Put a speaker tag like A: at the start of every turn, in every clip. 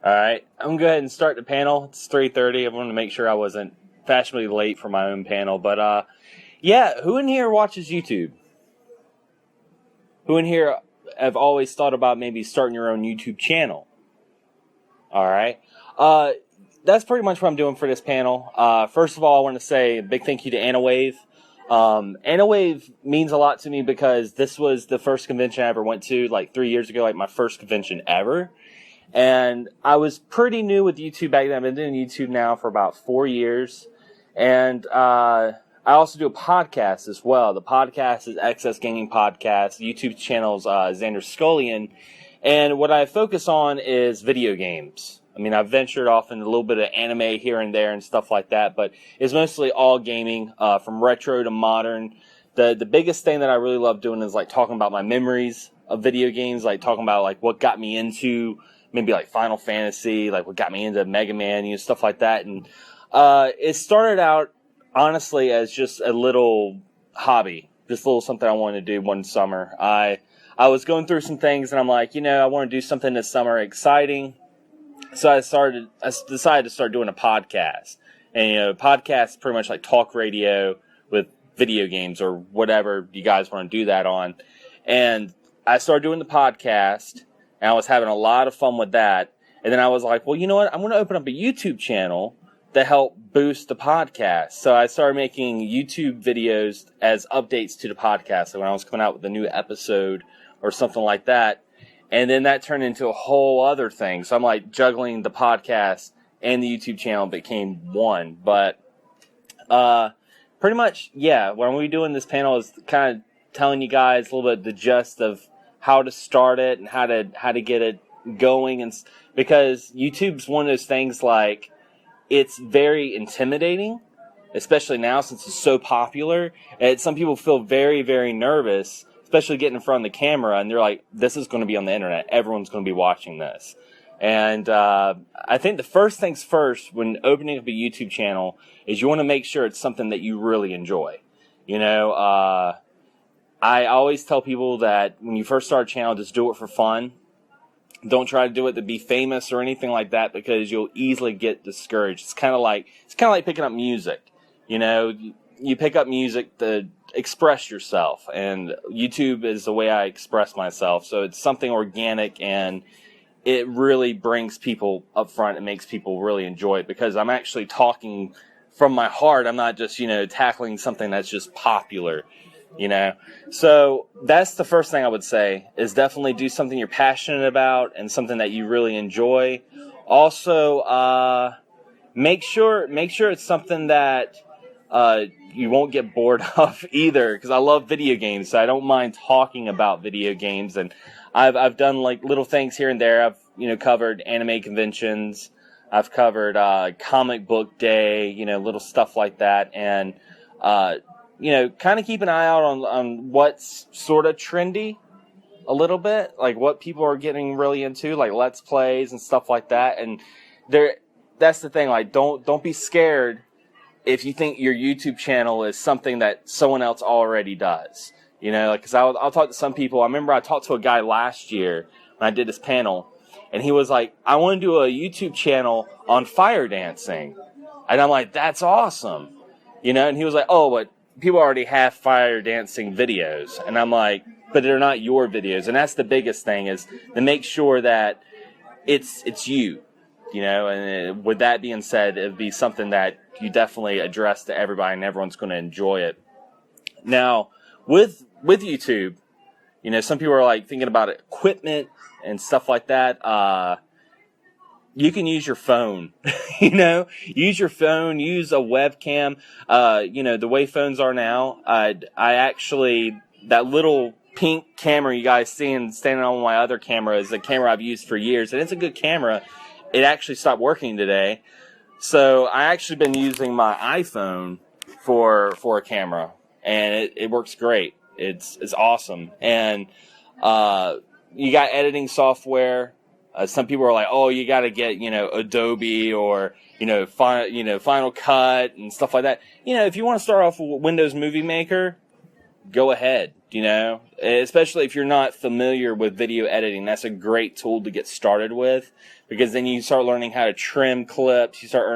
A: All right, I'm going to go ahead and start the panel. It's 3:30. I wanted to make sure I wasn't fashionably late for my own panel. But, yeah, who in here watches YouTube? Who in here have always thought about maybe starting your own YouTube channel? All right. That's pretty much what I'm doing for this panel. First of all, I want to say a big thank you to Aniwave. Aniwave means a lot to me because this was the first convention I ever went to, like 3 years ago, like my first convention ever. And I was pretty new with YouTube back then. I've been doing YouTube now for about 4 years. And I also do a podcast as well. The podcast is Excess Gaming Podcast. The YouTube channel is Xander Scullion. And what I focus on is video games. I mean, I've ventured off into a little bit of anime here and there and stuff like that, but it's mostly all gaming, from retro to modern. The biggest thing that I really love doing is like talking about my memories of video games, like talking about like what got me into maybe like Final Fantasy, like what got me into Mega Man, stuff like that. And it started out honestly as just a little hobby, just a little something I wanted to do one summer. I was going through some things and I'm like, I want to do something this summer exciting. So I decided to start doing a podcast. And, podcast is pretty much like talk radio with video games or whatever you guys want to do that on. And I started doing the podcast, and I was having a lot of fun with that. And then I was like, well, you know what? I'm going to open up a YouTube channel to help boost the podcast. So I started making YouTube videos as updates to the podcast. So when I was coming out with a new episode or something like that. And then that turned into a whole other thing. So I'm like juggling the podcast and the YouTube channel became one. But pretty much, yeah, what we're doing this panel is kind of telling you guys a little bit the gist of how to start it and how to get it going. And because YouTube's one of those things like it's very intimidating, especially now since it's so popular. And some people feel very, very nervous, especially getting in front of the camera, and they're like, this is going to be on the internet. Everyone's going to be watching this. And I think the first things first when opening up a YouTube channel is you want to make sure it's something that you really enjoy. I always tell people that when you first start a channel, just do it for fun. Don't try to do it to be famous or anything like that because you'll easily get discouraged. It's kind of like picking up music. You pick up music to express yourself, and YouTube is the way I express myself. So it's something organic, and it really brings people up front and makes people really enjoy it because I'm actually talking from my heart. I'm not just, tackling something that's just popular, So that's the first thing I would say is definitely do something you're passionate about and something that you really enjoy. Also, make sure it's something that you won't get bored of either, because I love video games, so I don't mind talking about video games. And I've done like little things here and there. I've covered anime conventions. I've covered comic book day, little stuff like that. And kind of keep an eye out on what's sort of trendy a little bit, like what people are getting really into, like Let's Plays and stuff like that. And that's the thing, like don't be scared if you think your YouTube channel is something that someone else already does, because I'll talk to some people. I remember I talked to a guy last year when I did this panel, and he was like, I want to do a YouTube channel on fire dancing. And I'm like, that's awesome. And he was like, oh, but people already have fire dancing videos. And I'm like, but they're not your videos. And that's the biggest thing, is to make sure that it's you. And with that being said, it'd be something that you definitely address to everybody, and everyone's going to enjoy it. Now, with YouTube, some people are like thinking about equipment and stuff like that. You can use your phone, use your phone, use a webcam. The way phones are now, I actually, that little pink camera you guys see standing on my other camera is a camera I've used for years, and it's a good camera. It actually stopped working today. So I actually been using my iPhone for a camera, and it works great. It's awesome. And you got editing software. Some people are like, oh, you got to get, Adobe or, Final Cut and stuff like that. If you want to start off with Windows Movie Maker, go ahead. You know, especially if you're not familiar with video editing, that's a great tool to get started with, because then you start learning how to trim clips, you start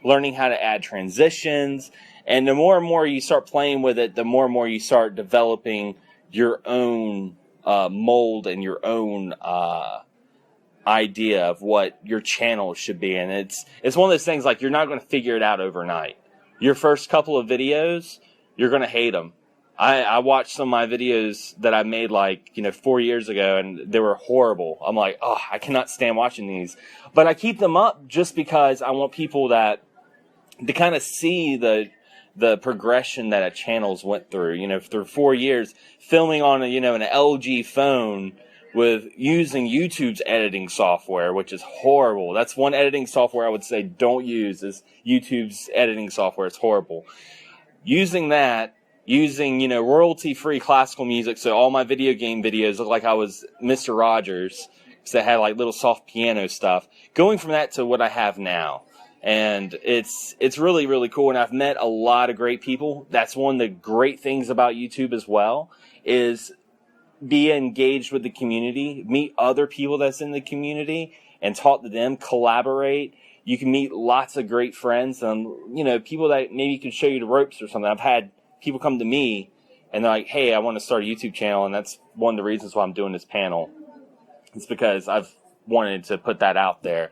A: learning how to add transitions, and the more and more you start playing with it, the more and more you start developing your own mold and your own idea of what your channel should be. And it's one of those things, like, you're not going to figure it out overnight. Your first couple of videos, you're going to hate them. I watched some of my videos that I made 4 years ago, and they were horrible. I'm like, oh, I cannot stand watching these. But I keep them up just because I want people to kind of see the progression that a channel's went through. Through 4 years, filming on an LG phone with using YouTube's editing software, which is horrible. That's one editing software I would say don't use, is YouTube's editing software. It's horrible. Using royalty-free classical music, so all my video game videos look like I was Mr. Rogers, because I had little soft piano stuff. Going from that to what I have now, and it's really, really cool. And I've met a lot of great people. That's one of the great things about YouTube as well, is be engaged with the community, meet other people that's in the community, and talk to them, collaborate. You can meet lots of great friends, people that maybe can show you the ropes or something. I've had people come to me and they're like, hey, I want to start a YouTube channel, and that's one of the reasons why I'm doing this panel. It's because I've wanted to put that out there.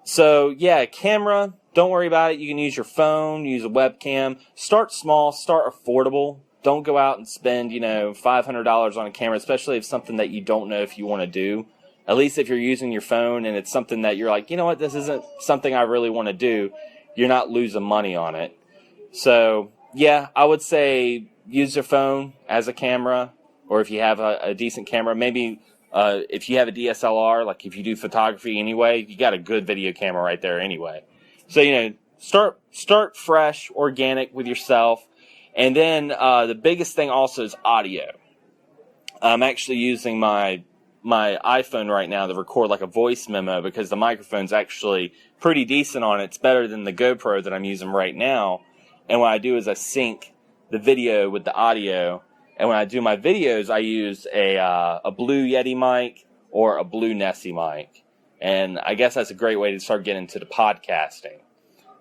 A: So yeah, camera, don't worry about it. You can use your phone, use a webcam. Start small, start affordable. Don't go out and spend, $500 on a camera, especially if it's something that you don't know if you want to do. At least if you're using your phone and it's something that you're like, you know what, this isn't something I really want to do, you're not losing money on it. So yeah, I would say use your phone as a camera, or if you have a decent camera, maybe if you have a DSLR, like if you do photography anyway, you got a good video camera right there anyway. So, start fresh, organic with yourself. And then the biggest thing also is audio. I'm actually using my iPhone right now to record a voice memo, because the microphone's actually pretty decent on it. It's better than the GoPro that I'm using right now. And what I do is I sync the video with the audio. And when I do my videos, I use a Blue Yeti mic or a Blue Nessie mic. And I guess that's a great way to start getting into the podcasting.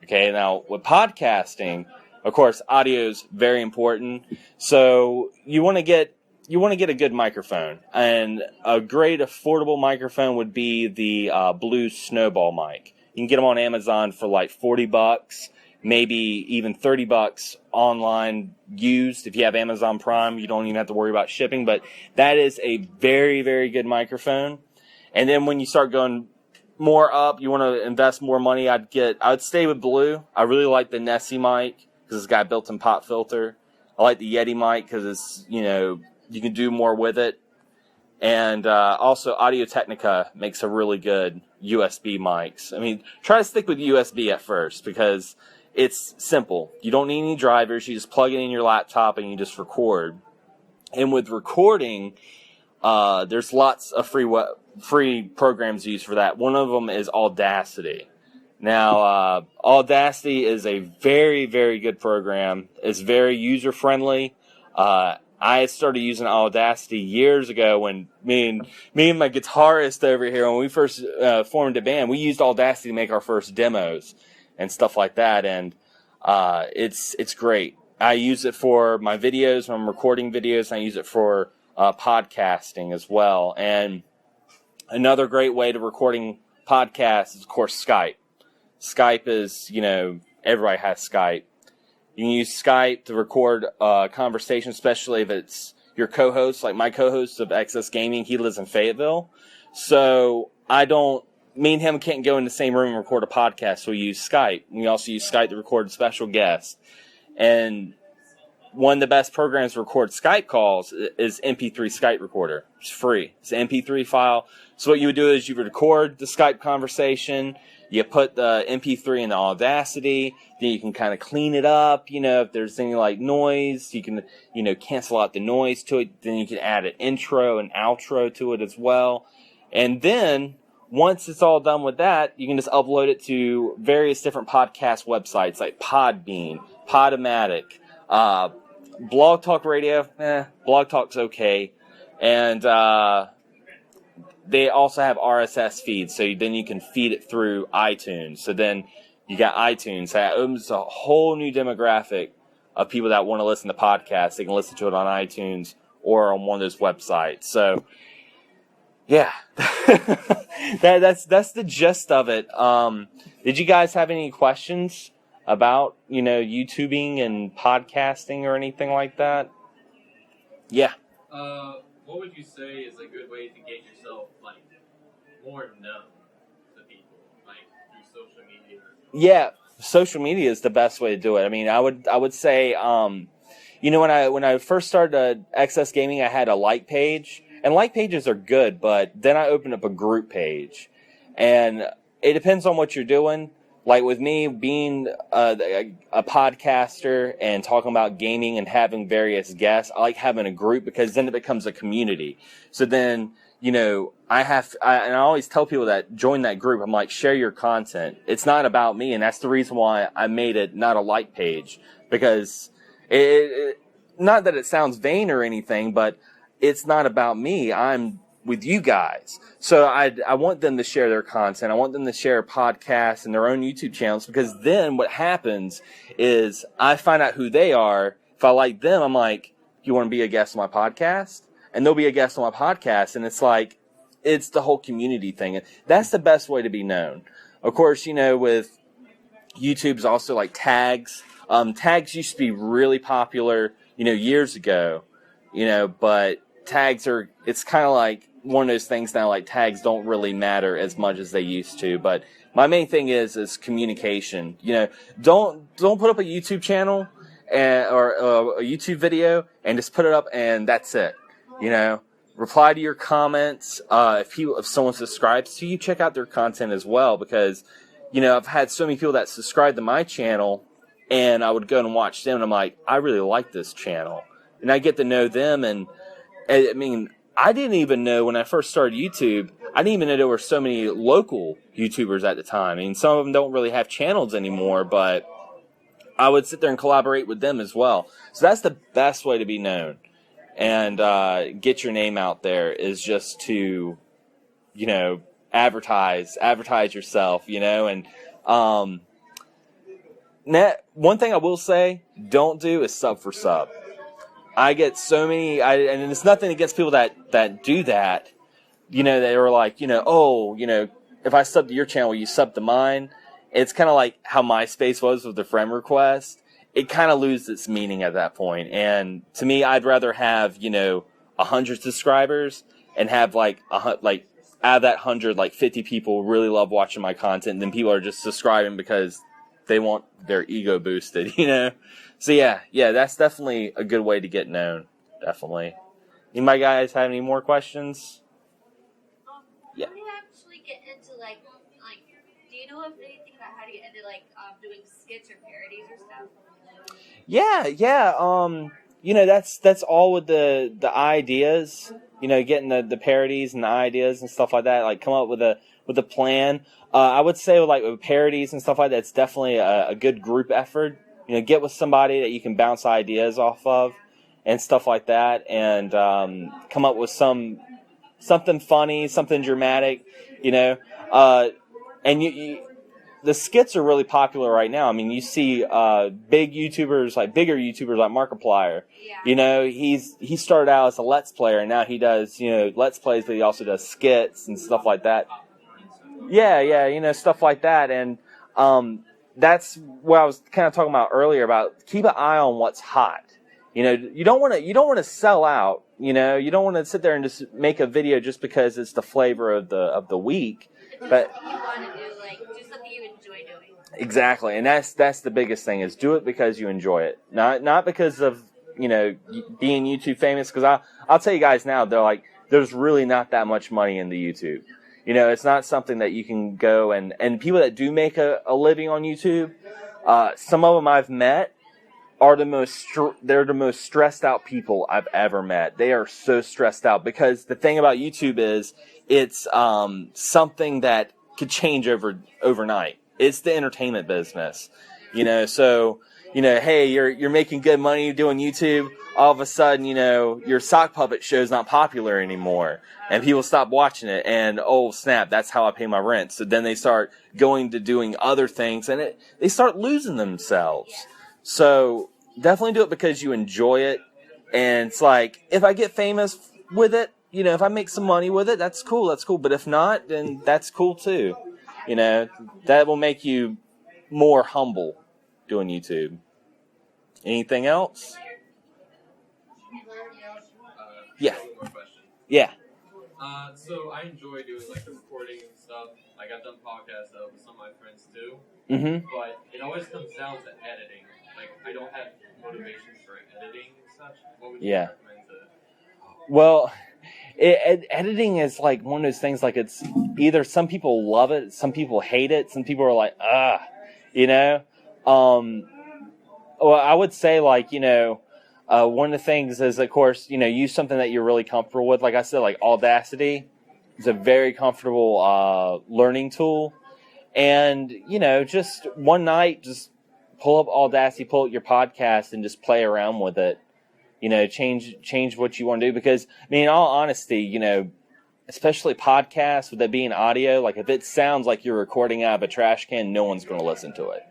A: Okay, now with podcasting, of course, audio is very important. So you want to get a good microphone. And a great affordable microphone would be the Blue Snowball mic. You can get them on Amazon for $40. Maybe even $30 online used. If you have Amazon Prime, you don't even have to worry about shipping. But that is a very, very good microphone. And then when you start going more up, you want to invest more money, I would stay with Blue. I really like the Nessie mic because it's got a built-in pop filter. I like the Yeti mic because it's, you can do more with it. And also Audio-Technica makes a really good USB mics. I mean, try to stick with USB at first, because it's simple. You don't need any drivers. You just plug it in your laptop and you just record. And with recording, there's lots of free programs used for that. One of them is Audacity. Now, Audacity is a very, very good program. It's very user-friendly. I started using Audacity years ago when me and my guitarist over here, when we first formed a band, we used Audacity to make our first demos and stuff like that, and it's great. I use it for my videos when I'm recording videos, and I use it for podcasting as well. And another great way to recording podcasts is, of course, Skype. Skype is, everybody has Skype. You can use Skype to record conversation, especially if it's your co-host, like my co-host of Excess Gaming. He lives in Fayetteville. So me and him can't go in the same room and record a podcast, so we use Skype. We also use Skype to record special guests. And one of the best programs to record Skype calls is MP3 Skype Recorder. It's free. It's an MP3 file. So what you would do is you would record the Skype conversation. You put the MP3 in the Audacity. Then you can kind of clean it up. If there's any noise, you can, cancel out the noise to it. Then you can add an intro and outro to it as well. And then once it's all done with that, you can just upload it to various different podcast websites like Podbean, Podomatic, Blog Talk Radio, Blog Talk's okay. And they also have RSS feeds, so then you can feed it through iTunes. So then you got iTunes. So that opens a whole new demographic of people that want to listen to podcasts. They can listen to it on iTunes or on one of those websites. So, yeah, that's the gist of it. Did you guys have any questions about, YouTubing and podcasting or anything like that? Yeah.
B: What would you say is a good way to get yourself, more known to people, through social media?
A: Yeah, social media is the best way to do it. I mean, I would say, when I first started XS Gaming, I had a like page, and like pages are good, but then I opened up a group page, and it depends on what you're doing. Like with me being a podcaster and talking about gaming and having various guests, I like having a group because then it becomes a community. So then, and I always tell people that join that group, I'm like, share your content. It's not about me, and that's the reason why I made it not a like page, because not that it sounds vain or anything, but it's not about me. I'm with you guys. So I want them to share their content. I want them to share podcasts and their own YouTube channels, because then what happens is I find out who they are. If I like them, I'm like, you want to be a guest on my podcast? And they'll be a guest on my podcast. And it's like, it's the whole community thing. And that's the best way to be known. Of course, with YouTube's also like tags. Tags used to be really popular, years ago, but tags it's kind of like one of those things now, like tags don't really matter as much as they used to. But my main thing is communication. Don't put up a YouTube channel or a YouTube video and just put it up and that's it. Reply to your comments. If someone subscribes to you, check out their content as well, because I've had so many people that subscribe to my channel, and I would go and watch them, and I'm like, I really like this channel, and I get to know them. And I mean, I didn't even know when I first started YouTube, I didn't even know there were so many local YouTubers at the time. I mean, some of them don't really have channels anymore, but I would sit there and collaborate with them as well. So that's the best way to be known and get your name out there, is just to, advertise yourself, and one thing I will say, don't do is sub for sub. I get so many, and it's nothing against people that do that. They were like, if I sub to your channel, will you sub to mine? It's kind of like how MySpace was with the friend request. It kind of loses its meaning at that point. And to me, I'd rather have, 100 subscribers and have out of that 100, 50 people really love watching my content, than people are just subscribing because they want their ego boosted, So yeah, that's definitely a good way to get known. Definitely. Anybody guys have any more questions?
C: Yeah. How do you actually get into do you know anything about how to get into doing skits or parodies or stuff?
A: Yeah. That's all with the ideas. Getting the parodies and the ideas and stuff like that. Come up with a plan. I would say with parodies and stuff like that, it's definitely a good group effort. Get with somebody that you can bounce ideas off of and stuff like that, and come up with something funny, something dramatic, and the skits are really popular right now. I mean, you see bigger YouTubers like Markiplier. Yeah. He started out as a Let's Player, and now he does, Let's Plays, but he also does skits and stuff like that. Yeah, stuff like that. And that's what I was kind of talking about earlier, about keep an eye on what's hot. You don't want to sell out. You don't want to sit there and just make a video just because it's the flavor of the week. But
C: you want to do something you enjoy doing.
A: Exactly, and that's the biggest thing, is do it because you enjoy it, not because of being YouTube famous. Because I'll tell you guys now, there's really not that much money in the YouTube. It's not something that you can go and people that do make a living on YouTube, some of them I've met are the most stressed out people I've ever met. They are so stressed out because the thing about YouTube is it's something that could change overnight. It's the entertainment business, so hey, you're making good money doing YouTube. All of a sudden, your sock puppet show's not popular anymore, and people stop watching it. And oh snap, that's how I pay my rent. So then they start going to doing other things, and they start losing themselves. So definitely do it because you enjoy it. And it's like, if I get famous with it, if I make some money with it, that's cool. But if not, then that's cool too. That will make you more humble doing YouTube. Anything else? Yeah.
B: One more question.
A: Yeah.
B: So I enjoy doing like the recording and stuff. Like I've done podcasts with some of my friends too.
A: Mm-hmm.
B: But it always comes down to editing. Like I don't have motivation for editing and such. What would you recommend to?
A: Well, editing is like one of those things. Like it's either some people love it, some people hate it, some people are like, Well, I would say like one of the things is, of course, use something that you're really comfortable with. Like I said, like Audacity is a very comfortable learning tool. And, just one night, just pull up Audacity, pull up your podcast, and just play around with it. Change what you want to do. Because, in all honesty, especially podcasts, with it being audio, like if it sounds like you're recording out of a trash can, no one's going to listen to it.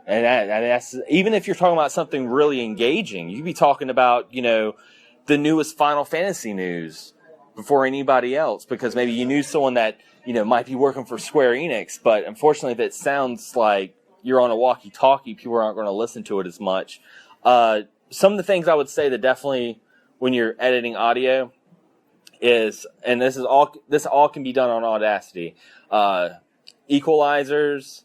A: And that's, even if you're talking about something really engaging, you could be talking about, the newest Final Fantasy news before anybody else, because maybe you knew someone that, might be working for Square Enix, but unfortunately if it sounds like you're on a walkie-talkie, people aren't going to listen to it as much. Some of the things I would say that definitely when you're editing audio is, and this all can be done on Audacity, equalizers.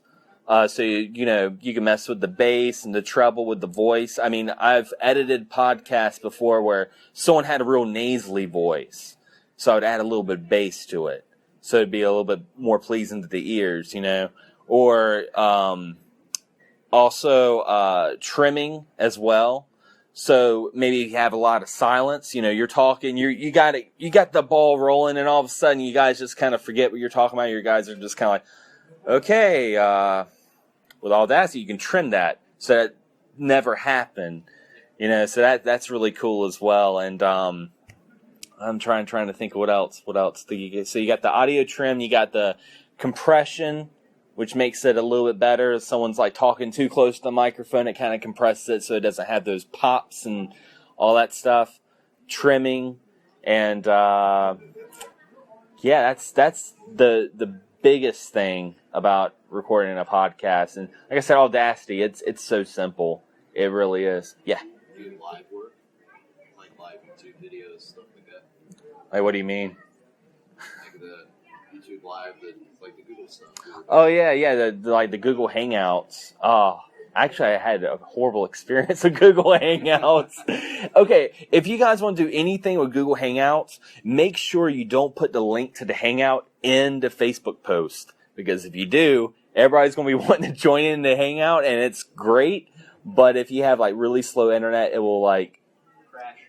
A: So you can mess with the bass and the treble with the voice. I've edited podcasts before where someone had a real nasally voice, so I would add a little bit of bass to it, so it'd be a little bit more pleasing to the ears, Or also trimming as well. So maybe you have a lot of silence. You're talking, you got the ball rolling, and all of a sudden you guys just kind of forget what you're talking about. You guys are just kind of like, okay. With Audacity, you can trim that so that never happened, So that's really cool as well. And I'm trying to think of what else. So you got the audio trim, you got the compression, which makes it a little bit better. If someone's like talking too close to the microphone, it kind of compresses it so it doesn't have those pops and all that stuff. Trimming, and that's the biggest thing about recording a podcast. And like I said, Audacity, it's so simple. It really is. Yeah.
D: Do live work, like live YouTube videos, stuff like that.
A: Like, what do you mean?
D: Like the YouTube live, like the Google stuff.
A: Oh yeah, the Google Hangouts. Oh, actually, I had a horrible experience with Google Hangouts. Okay, if you guys want to do anything with Google Hangouts, make sure you don't put the link to the Hangout in the Facebook post, because if you do, everybody's going to be wanting to join in the Hangout, and it's great. But if you have like really slow internet, it will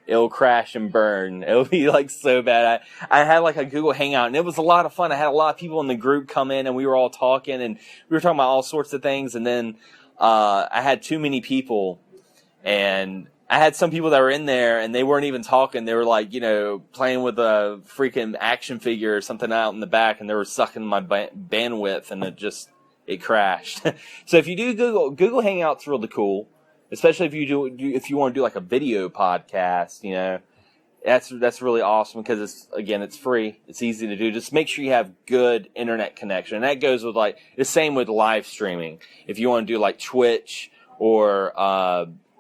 A: it'll crash and burn. It'll be like so bad. I had like a Google Hangout, and it was a lot of fun. I had a lot of people in the group come in, and we were all talking, and we were talking about all sorts of things. And then I had too many people, and I had some people that were in there, and they weren't even talking. They were like, playing with a freaking action figure or something out in the back, and they were sucking my bandwidth, and it crashed. So if you do Google Hangouts, really cool, especially if you want to do like a video podcast. That's really awesome, because it's free, it's easy to do. Just make sure you have good internet connection, and that goes with like the same with live streaming. If you want to do like Twitch or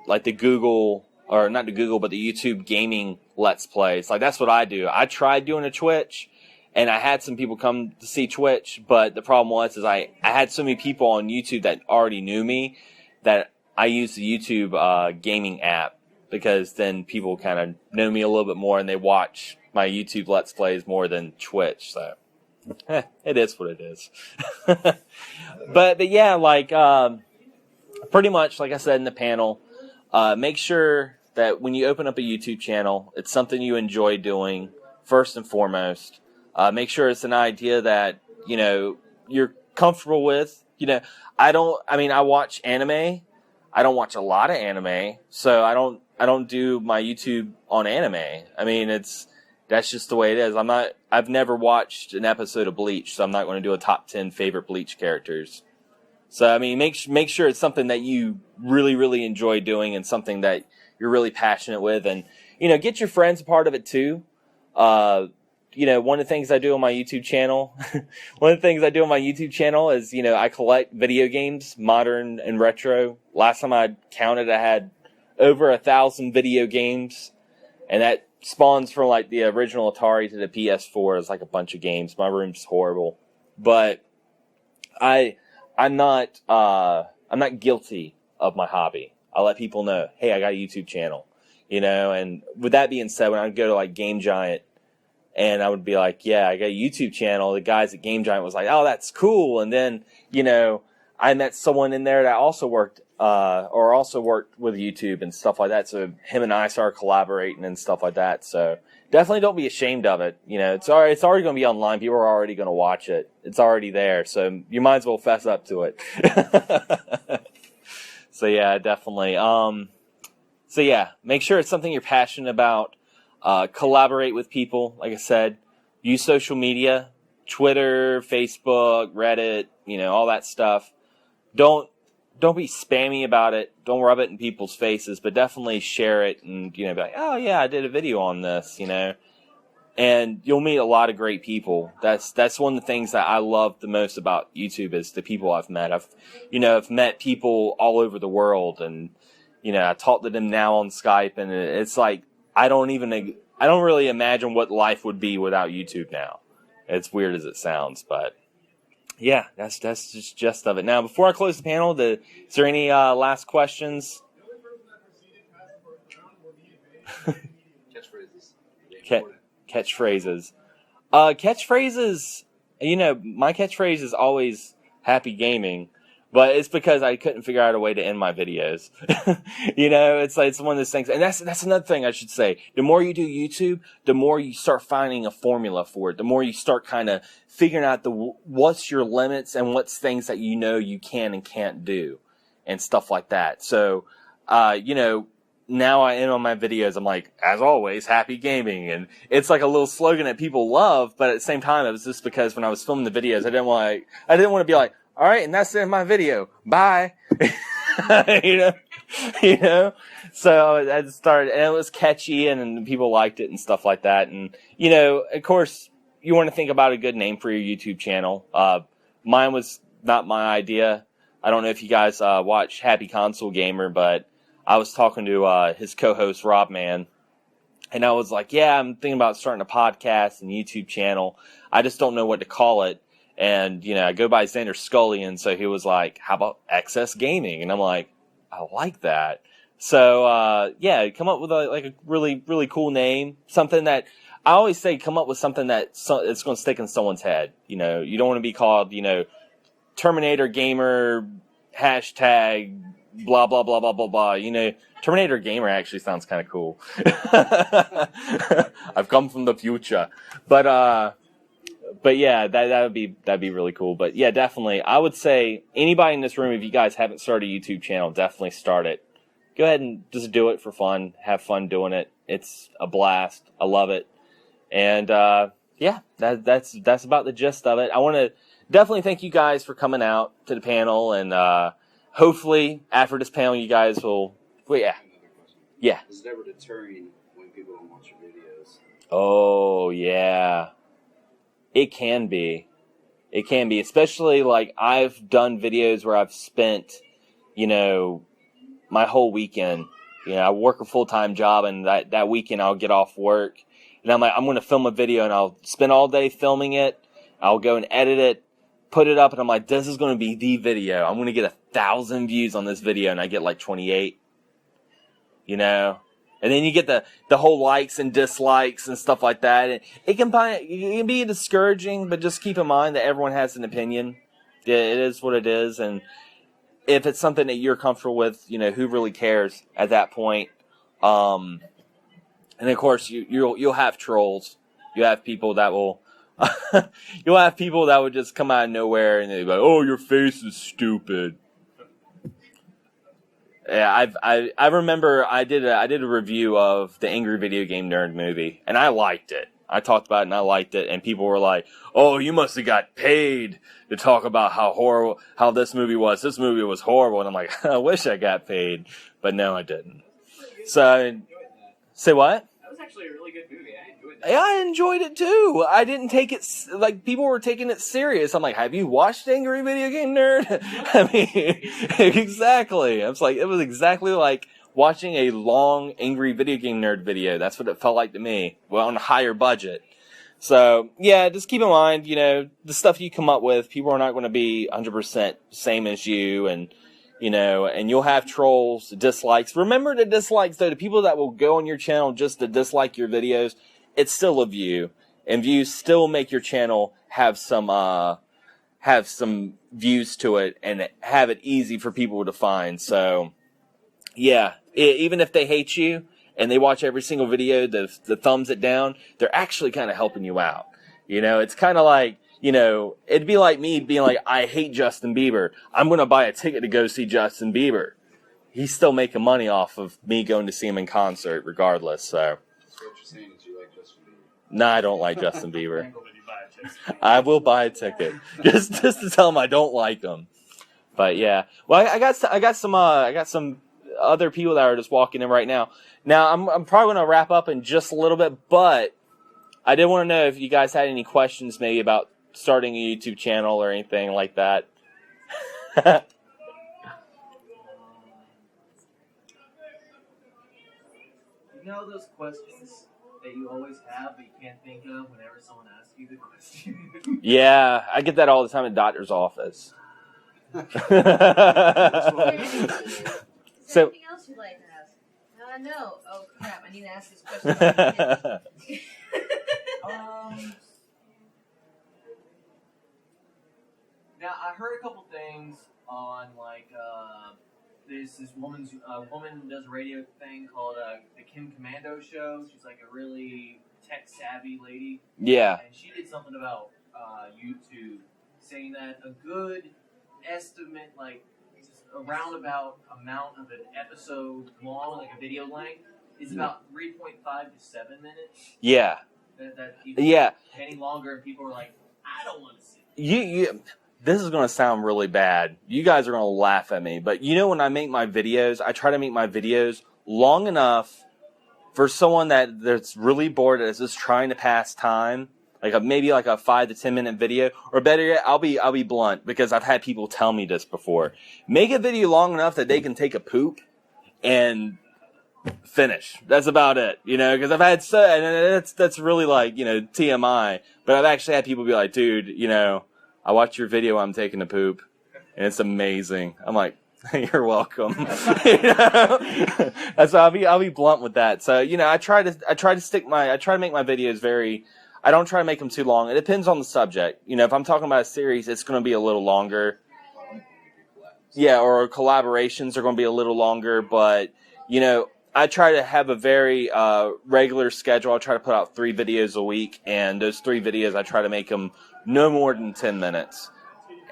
A: like the Google, or not the Google, but the YouTube gaming Let's Plays. Like, that's what I do. I tried doing a Twitch, and I had some people come to see Twitch, but the problem was I had so many people on YouTube that already knew me that I used the YouTube gaming app, because then people kind of know me a little bit more, and they watch my YouTube Let's Plays more than Twitch. So, it is what it is. But yeah, like, pretty much, like I said in the panel, make sure that when you open up a YouTube channel, it's something you enjoy doing, first and foremost. Make sure it's an idea that, you're comfortable with. I watch anime, I don't watch a lot of anime, so I don't do my YouTube on anime. I mean, that's just the way it is. I've never watched an episode of Bleach, so I'm not going to do a top 10 favorite Bleach characters. So, I mean, make sure it's something that you really, really enjoy doing and something that you're really passionate with. And, get your friends a part of it too. One of the things I do on my YouTube channel, is, I collect video games, modern and retro. Last time I counted, I had over 1,000 video games. And that spawns from like the original Atari to the PS4. It's like a bunch of games. My room's horrible. But I'm not guilty of my hobby. I let people know, hey, I got a YouTube channel, and with that being said, when I would go to like Game Giant and I would be like, yeah, I got a YouTube channel, the guys at Game Giant was like, oh, that's cool. And then, I met someone in there that also worked with YouTube and stuff like that. So him and I started collaborating and stuff like that. So definitely don't be ashamed of it. It's already going to be online. People are already going to watch it. It's already there. So you might as well fess up to it. So yeah, definitely. So yeah, make sure it's something you're passionate about. Collaborate with people. Like I said, use social media, Twitter, Facebook, Reddit, all that stuff. Don't be spammy about it. Don't rub it in people's faces, but definitely share it and, be like, oh yeah, I did a video on this, and you'll meet a lot of great people. That's one of the things that I love the most about YouTube is the people I've met. I've met people all over the world, and, I talk to them now on Skype, and it's like, I don't really imagine what life would be without YouTube now. It's weird as it sounds, but yeah, that's just gist of it. Now, before I close the panel, is there any last questions?
D: Catchphrases.
A: Catchphrases. Catchphrases, my catchphrase is always happy gaming, but it's because I couldn't figure out a way to end my videos. It's one of those things. And that's another thing I should say. The more you do YouTube, the more you start finding a formula for it. The more you start kind of figuring out what's your limits and what's things that you can and can't do and stuff like that. So, now I end on my videos, I'm like, as always, happy gaming. And it's like a little slogan that people love, but at the same time, it was just because when I was filming the videos, I didn't want to be like, all right, and that's the end of my video. Bye. So I started, and it was catchy, and people liked it and stuff like that. And, of course, you want to think about a good name for your YouTube channel. Mine was not my idea. I don't know if you guys watch Happy Console Gamer, but I was talking to his co-host, Rob Man, and I was like, yeah, I'm thinking about starting a podcast and YouTube channel. I just don't know what to call it. And, I go by Xander Scullion, so he was like, how about XS Gaming? And I'm like, I like that. So, come up with a really, really cool name. Something that, I always say come up with something that's going to stick in someone's head. You don't want to be called, Terminator Gamer, hashtag, blah, blah, blah, blah, blah, blah. Terminator Gamer actually sounds kind of cool. I've come from the future. But yeah, that'd be really cool. But yeah, definitely. I would say anybody in this room, if you guys haven't started a YouTube channel, definitely start it. Go ahead and just do it for fun. Have fun doing it. It's a blast. I love it. And that's about the gist of it. I want to definitely thank you guys for coming out to the panel, and hopefully after this panel, you guys will. Well, yeah. Yeah.
D: Is it ever deterring when people don't watch your videos?
A: Oh yeah. It can be, especially like I've done videos where I've spent, my whole weekend. I work a full-time job, and that weekend I'll get off work, and I'm like, I'm going to film a video, and I'll spend all day filming it. I'll go and edit it, put it up, and I'm like, this is going to be the video. I'm going to get 1,000 views on this video, and I get like 28. And then you get the whole likes and dislikes and stuff like that. It can be discouraging, but just keep in mind that everyone has an opinion. It is what it is, and if it's something that you're comfortable with, who really cares at that point? And of course, you'll have trolls. You have people that will, you'll have people that would just come out of nowhere and they're like, "Oh, your face is stupid." Yeah, I remember I did a review of the Angry Video Game Nerd movie, and I liked it. I talked about it and I liked it, and people were like, "Oh, you must have got paid to talk about how horrible how this movie was. This movie was horrible." And I'm like, I wish I got paid, but no, I didn't. So, say what?
B: That was actually a really good movie. I enjoyed that.
A: Yeah, I enjoyed it too. I didn't take it like people were taking it serious. I'm like, have you watched Angry Video Game Nerd? I mean, exactly. I was like, it was exactly like watching a long Angry Video Game Nerd video. That's what it felt like to me. Well, on a higher budget. So, yeah, just keep in mind, the stuff you come up with, people are not going to be 100% same as you, and you'll have trolls, dislikes. Remember the dislikes, though. The people that will go on your channel just to dislike your videos, it's still a view. And views still make your channel have some views to it and have it easy for people to find. So, yeah, even if they hate you and they watch every single video, the thumbs it down, they're actually kind of helping you out. It's kind of like, it'd be like me being like, I hate Justin Bieber. I'm going to buy a ticket to go see Justin Bieber. He's still making money off of me going to see him in concert regardless. So,
D: So what you're saying is you like Justin Bieber?
A: no, I don't like Justin Bieber. I will buy a ticket just to tell him I don't like him. But yeah, well, I got some other people that are just walking in right now. Now I'm probably going to wrap up in just a little bit, but I did want to know if you guys had any questions maybe about starting a YouTube channel or anything like that.
B: Those questions that you always have but you can't think of whenever someone asks you the question?
A: Yeah, I get that all the time in the doctor's office.
C: Is there
A: So-
C: anything else you'd like to ask? No. Oh crap! I need to ask this question.
B: Now I heard a couple things on there's this woman does a radio thing called the Kim Commando Show. She's like a really tech savvy lady.
A: Yeah.
B: And she did something about YouTube, saying that a good estimate, like a roundabout amount of an episode long, like a video length, is about 3.5 to 7 minutes.
A: Yeah.
B: That
A: Yeah.
B: any longer, and people are like, I don't want to see it.
A: You this is going to sound really bad. You guys are going to laugh at me. But when I make my videos, I try to make my videos long enough for someone that's really bored, that's just trying to pass time. Maybe a 5 to 10 minute video. Or better yet, I'll be blunt, because I've had people tell me this before. Make a video long enough that they can take a poop and finish. That's about it. Because I've had and that's really TMI. But I've actually had people be like, dude, I watched your video while I'm taking a poop, and it's amazing. I'm like, you're welcome. That's I'll be blunt with that. So I try to make my videos very. I don't try to make them too long. It depends on the subject. If I'm talking about a series, it's going to be a little longer. Yeah, or collaborations are going to be a little longer. But I try to have a very regular schedule. I try to put out 3 videos a week, and those 3 videos I try to make them no more than 10 minutes.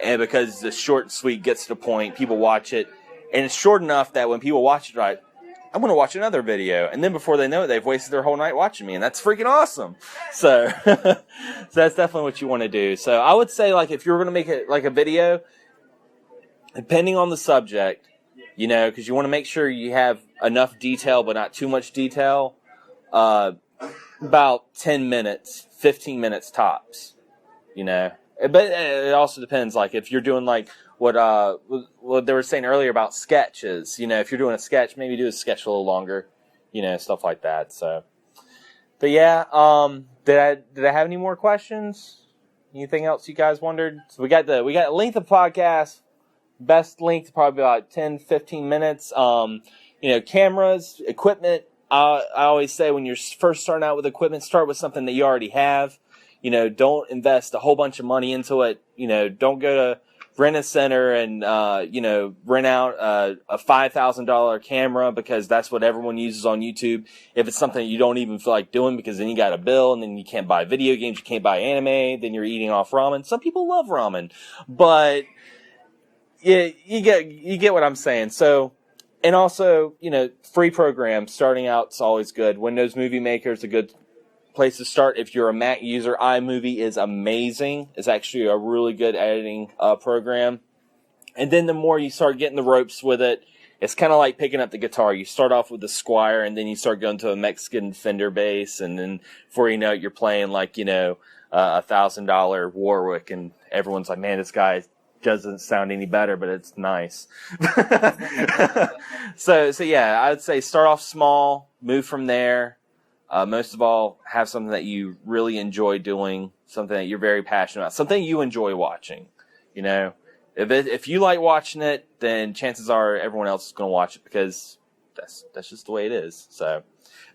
A: And because the short and sweet gets to the point, people watch it, and it's short enough that when people watch it, right, I'm going to watch another video. And then before they know it, they've wasted their whole night watching me, and that's freaking awesome. So, so that's definitely what you want to do. So I would say, if you're going to make it a video, depending on the subject, because you want to make sure you have enough detail but not too much detail, about 10 minutes, 15 minutes tops. But it also depends. If you're doing what they were saying earlier about sketches, if you're doing a sketch, maybe do a sketch a little longer, stuff like that. So, but yeah, did I have any more questions? Anything else you guys wondered? So we got length of podcast. Best length probably about 10, 15 minutes. Cameras, equipment. I always say when you're first starting out with equipment, start with something that you already have. Don't invest a whole bunch of money into it. Don't go to Rent-A-Center and, rent out a $5,000 camera, because that's what everyone uses on YouTube. If it's something you don't even feel like doing, because then you got a bill, and then you can't buy video games, you can't buy anime, then you're eating off ramen. Some people love ramen, but yeah, you get what I'm saying. So And also, free programs starting out is always good. Windows Movie Maker is a good place to start. If you're a Mac user, iMovie is amazing. It's actually a really good editing program. And then the more you start getting the ropes with it, it's kind of like picking up the guitar. You start off with the Squire, and then you start going to a Mexican Fender bass, and then before you know it, you're playing like, $1,000 Warwick, and everyone's like, man, this guy doesn't sound any better, but it's nice. So yeah, I would say start off small, move from there. Most of all, have something that you really enjoy doing, something that you're very passionate about, something you enjoy watching. If you like watching it, then chances are everyone else is going to watch it, because that's just the way it is. So,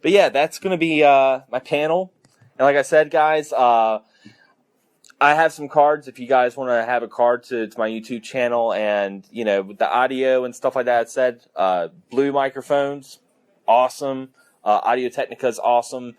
A: but yeah, that's going to be my panel. And like I said, guys, I have some cards. If you guys want to have a card to my YouTube channel, and with the audio and stuff like that, I said Blue microphones, awesome. Audio Technica is awesome.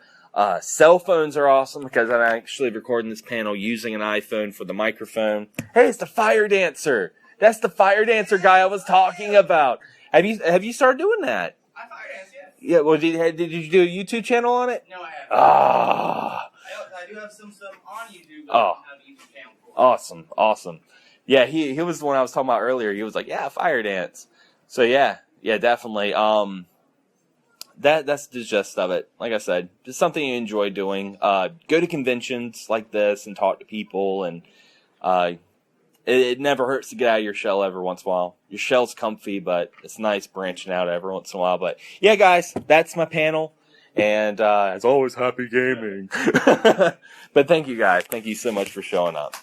A: Cell phones are awesome, because I'm actually recording this panel using an iPhone for the microphone. Hey, it's the Fire Dancer. That's the Fire Dancer guy I was talking about. Have you started doing that?
B: I fire dance, yes.
A: Yeah. Well, did you do a YouTube channel on it?
B: No, I haven't.
A: Ah.
B: I do have some stuff on YouTube, but
A: Oh.
B: I don't have a YouTube channel for it.
A: Awesome. Yeah, he was the one I was talking about earlier. He was like, yeah, Fire Dance. So yeah, definitely. That's the gist of it. Like I said, just something you enjoy doing. Go to conventions like this and talk to people, and it never hurts to get out of your shell every once in a while. Your shell's comfy, but it's nice branching out every once in a while. But yeah, guys, that's my panel, and as always, happy gaming. But thank you, guys. Thank you so much for showing up.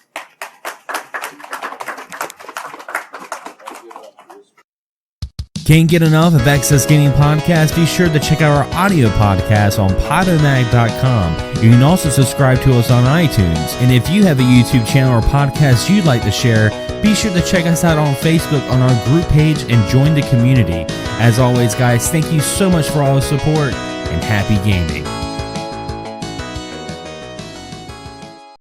E: Can't get enough of Access Gaming Podcast? Be sure to check out our audio podcast on Podomag.com. You can also subscribe to us on iTunes. And if you have a YouTube channel or podcast you'd like to share, be sure to check us out on Facebook on our group page and join the community. As always, guys, thank you so much for all the support, and happy gaming.